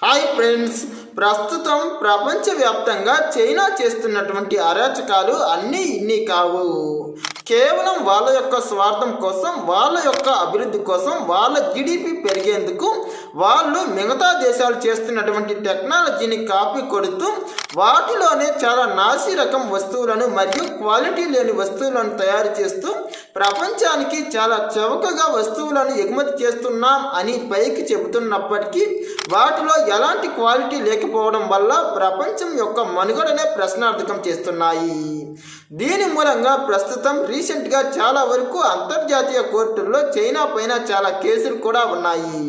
Hi friends, ప్రస్తుతం ప్రపంచవ్యాప్తంగా China చేస్తున్నటువంటి అరాచకాలు అన్నీ ఇన్ని కావు. కేవలం వాళ్ళ యొక్క స్వార్థం కోసం, వాళ్ళ యొక్క అభివృద్ధి కోసం, వాళ్ళ జీడిపి పెరిగేందుకు వాళ్ళు మిగతా దేశాలు చేస్తున్నటువంటి టెక్నాలజీని కాపీ కొడుతూ వాటిలోనే చాలా నాసి రకం వస్తువులను మరియు క్వాలిటీ లేని వస్తువులను తయారు చేస్తూ ప్రపంచానికి చాలా చౌకగా వస్తువులను ఎగుమతి చేస్తున్నాం అని పైకి చెబుతున్నప్పటికీ వాటిలో ఎలాంటి క్వాలిటీ లేకపోవడం వల్ల ప్రపంచం యొక్క మనుగడనే ప్రశ్నార్థకం చేస్తున్నాయి. దీని మూలంగా ప్రస్తుతం రీసెంట్గా చాలా వరకు అంతర్జాతీయ కోర్టుల్లో చైనా పైన చాలా కేసులు కూడా ఉన్నాయి.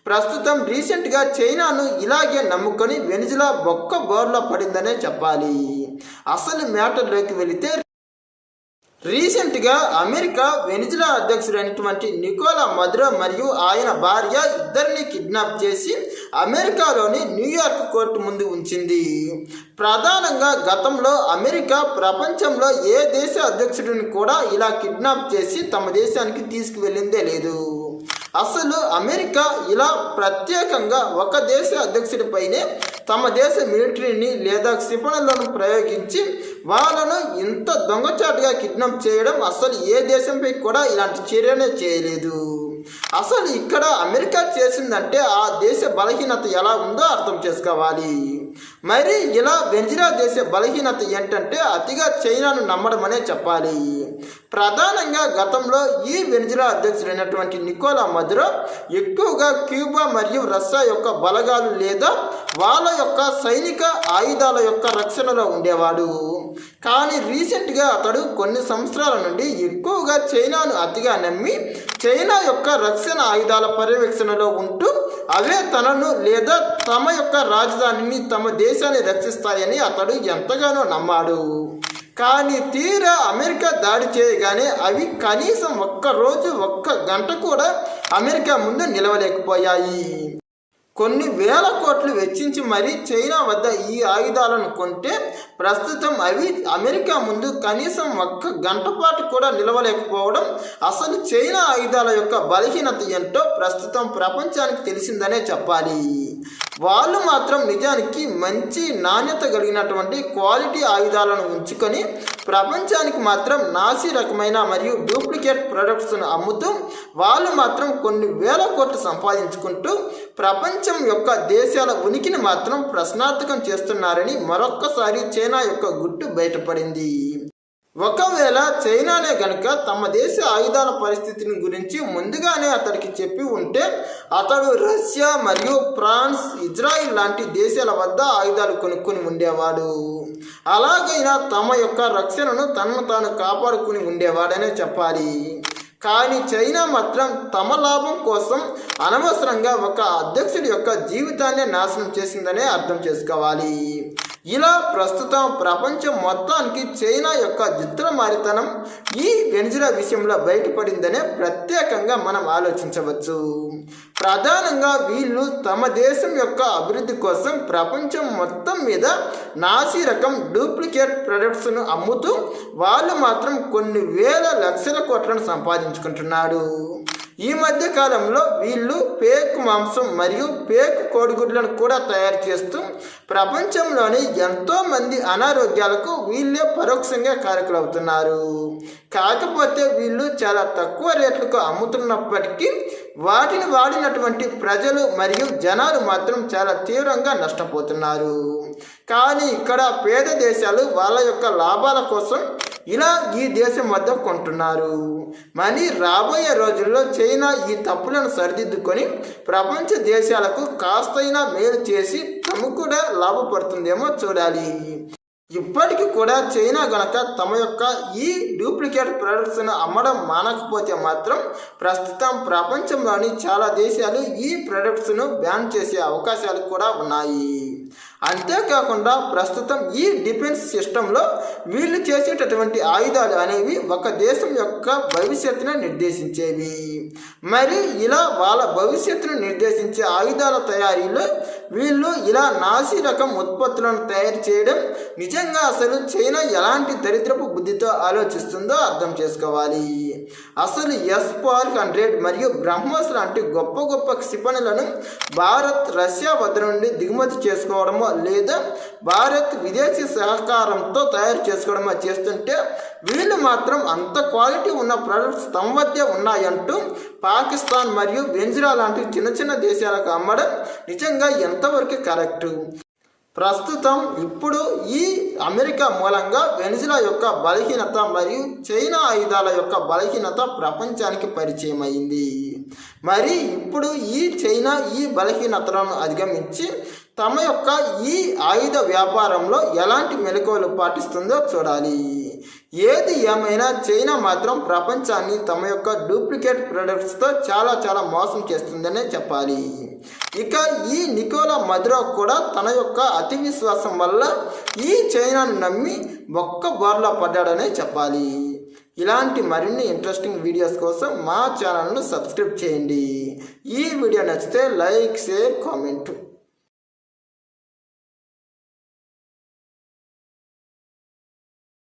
ప్రస్తుతం రీసెంట్గా చైనాను ఇలాగే నమ్ముకొని వెనిజులా బొక్క బోర్లో పడిందనే చెప్పాలి. అసలు మ్యాటర్లోకి వెళితే రీసెంట్గా అమెరికా వెనిజులా అధ్యక్షుడైనటువంటి నికోలా మదురో మరియు ఆయన భార్య ఇద్దరిని కిడ్నాప్ చేసి అమెరికాలోని న్యూయార్క్ కోర్టు ముందు ఉంచింది. ప్రధానంగా గతంలో అమెరికా ప్రపంచంలో ఏ దేశ అధ్యక్షుడిని కూడా ఇలా కిడ్నాప్ చేసి తమ దేశానికి తీసుకువెళ్ళిందే లేదు. అసలు అమెరికా ఇలా ప్రత్యేకంగా ఒక దేశ అధ్యక్షుడిపైనే తమ దేశ మిలిటరీని లేదా క్షిపణులను ప్రయోగించి వాళ్ళను ఇంత దొంగచాటుగా కిడ్నాప్ చేయడం అసలు ఏ దేశంపై కూడా ఇలాంటి చర్యనే చేయలేదు. అసలు ఇక్కడ అమెరికా చేసిందంటే ఆ దేశ బలహీనత ఎలా ఉందో అర్థం చేసుకోవాలి. మరి ఇలా వెనిజులా దేశ బలహీనత ఏంటంటే అతిగా చైనాను నమ్మడం అనే చెప్పాలి. ప్రధానంగా గతంలో ఈ వెనిజులా అధ్యక్షుడైనటువంటి నికోలా మదురో ఎక్కువగా క్యూబా మరియు రష్యా యొక్క బలగాలు లేదా వాళ్ళ యొక్క సైనిక ఆయుధాల యొక్క రక్షణలో ఉండేవాడు. కానీ రీసెంట్గా అతడు కొన్ని సంవత్సరాల నుండి ఎక్కువగా చైనాను అతిగా నమ్మి చైనా యొక్క రక్షణ ఆయుధాల పర్యవేక్షణలో ఉంటూ అవే తనను లేదా తమ యొక్క రాజధానిని తమ దేశాన్ని రక్షిస్తాయని అతడు ఎంతగానో నమ్మాడు. కానీ తీరా అమెరికా దాడి చేయగానే అవి కనీసం ఒక్క రోజు ఒక్క గంట కూడా అమెరికా ముందు నిలవలేకపోయాయి. కొన్ని వేల కోట్లు వెచ్చించి మరీ చైనా వద్ద ఈ ఆయుధాలను కొంటే ప్రస్తుతం అవి అమెరికా ముందు కనీసం ఒక్క గంట పాటు కూడా నిలవలేకపోవడం అసలు చైనా ఆయుధాల యొక్క బలహీనత ఏంటో ప్రస్తుతం ప్రపంచానికి తెలిసిందనే చెప్పాలి. వాళ్ళు మాత్రం నిజానికి మంచి నాణ్యత కలిగినటువంటి క్వాలిటీ ఆయుధాలను ఉంచుకొని ప్రపంచానికి మాత్రం నాసి రకమైన మరియు డూప్లికేట్ ప్రొడక్ట్స్ను అమ్ముతూ వాళ్ళు మాత్రం కొన్ని వేల కోట్లు సంపాదించుకుంటూ ప్రపంచం యొక్క దేశాల ఉనికిని మాత్రం ప్రశ్నార్థకం చేస్తున్నారని మరొక్కసారి చైనా యొక్క గుట్టు బయటపడింది. ఒకవేళ చైనానే గనుక తమ దేశ ఆయుధాల పరిస్థితిని గురించి ముందుగానే అతడికి చెప్పి ఉంటే అతడు రష్యా మరియు ఫ్రాన్స్, ఇజ్రాయిల్ లాంటి దేశాల వద్ద ఆయుధాలు కొనుక్కొని ఉండేవాడు. అలాగైనా తమ యొక్క రక్షణను తనను తాను కాపాడుకుని ఉండేవాడనే చెప్పాలి. కానీ చైనా మాత్రం తమ లాభం కోసం అనవసరంగా ఒక అధ్యక్షుడి యొక్క జీవితాన్ని నాశనం చేసిందనే అర్థం చేసుకోవాలి. ఇలా ప్రస్తుతం ప్రపంచం మొత్తానికి చైనా యొక్క జిత్తులమారితనం ఈ వెనిజులా విషయంలో బయటపడిందనే ప్రత్యేకంగా మనం ఆలోచించవచ్చు. ప్రధానంగా వీళ్ళు తమ దేశం యొక్క అభివృద్ధి కోసం ప్రపంచం మొత్తం మీద నాసి రకం డూప్లికేట్ ప్రొడక్ట్స్ను అమ్ముతూ వాళ్ళు మాత్రం కొన్ని వేల లక్షల కోట్లను సంపాదించుకుంటున్నారు. ఈ మధ్య కాలంలో వీళ్ళు పేక్ మాంసం మరియు పేక్ కోడిగుడ్లను కూడా తయారు చేస్తూ ప్రపంచంలోని ఎంతోమంది అనారోగ్యాలకు వీళ్ళే పరోక్షంగా కారకులవుతున్నారు. కాకపోతే వీళ్ళు చాలా తక్కువ రేట్లకు అమ్ముతున్నప్పటికీ వాటిని వాడినటువంటి ప్రజలు మరియు జనాలు మాత్రం చాలా తీవ్రంగా నష్టపోతున్నారు. కానీ ఇక్కడ పేద దేశాలు వాళ్ళ యొక్క లాభాల కోసం ఇలా ఈ దేశం వద్ద కొంటున్నారు. మరి రాబోయే రోజుల్లో చైనా ఈ తప్పులను సరిదిద్దుకొని ప్రపంచ దేశాలకు కాస్తైనా మేలు చేసి తమ కూడా లాభపడుతుందేమో చూడాలి. ఇప్పటికీ కూడా చైనా గనక తమ యొక్క ఈ డూప్లికేట్ ప్రొడక్ట్స్ను అమ్మడం మానకపోతే మాత్రం ప్రస్తుతం ప్రపంచంలోని చాలా దేశాలు ఈ ప్రొడక్ట్స్ను బ్యాన్ చేసే అవకాశాలు కూడా ఉన్నాయి. అంతేకాకుండా ప్రస్తుతం ఈ డిఫెన్స్ సిస్టంలో వీళ్ళు చేసేటటువంటి ఆయుధాలు అనేవి ఒక దేశం యొక్క భవిష్యత్తును నిర్దేశించేవి. మరి ఇలా వాళ్ళ భవిష్యత్తును నిర్దేశించే ఆయుధాల తయారీలో వీళ్ళు ఇలా నాసి రకం ఉత్పత్తులను తయారు చేయడం నిజంగా అసలు చైనా ఎలాంటి దరిద్రపు బుద్ధితో ఆలోచిస్తుందో అర్థం చేసుకోవాలి. అసలు S-400 మరియు బ్రహ్మోస్ లాంటి గొప్ప గొప్ప క్షిపణులను భారత్ రష్యా వద్ద నుండి దిగుమతి చేసుకోవడమో లేదా భారత్ విదేశీ సహకారంతో తయారు చేసుకోవడమో చేస్తుంటే వీళ్ళు మాత్రం అంత క్వాలిటీ ఉన్న ప్రొడక్ట్స్ తమ వద్ద ఉన్నాయంటూ పాకిస్తాన్ మరియు వెనిజులా లాంటి చిన్న చిన్న దేశాలకు అమ్మడం నిజంగా ఎంతవరకు కరెక్టు? ప్రస్తుతం ఇప్పుడు ఈ అమెరికా మూలంగా వెనిజులా యొక్క బలహీనత మరియు చైనా ఆయుధాల యొక్క బలహీనత ప్రపంచానికి పరిచయం అయింది. మరి ఇప్పుడు ఈ చైనా ఈ బలహీనతలను అధిగమించి తమ యొక్క ఈ ఆయుధ వ్యాపారంలో ఎలాంటి మెలకువలు పాటిస్తుందో చూడాలి. ఏది ఏమైనా చైనా మాత్రం ప్రపంచాన్ని తమ యొక్క డూప్లికేట్ ప్రొడక్ట్స్తో చాలా మోసం చేస్తుందనే చెప్పాలి. ఇక ఈ నికోలా మదురో కూడా తన యొక్క అతి విశ్వాసం వల్ల ఈ చైనాను నమ్మి ఒక్క బోర్లా పడ్డాడనే చెప్పాలి. ఇలాంటి మరిన్ని ఇంట్రెస్టింగ్ వీడియోస్ కోసం మా ఛానల్ను సబ్స్క్రైబ్ చేయండి. ఈ వీడియో నచ్చితే లైక్, షేర్, కామెంట్.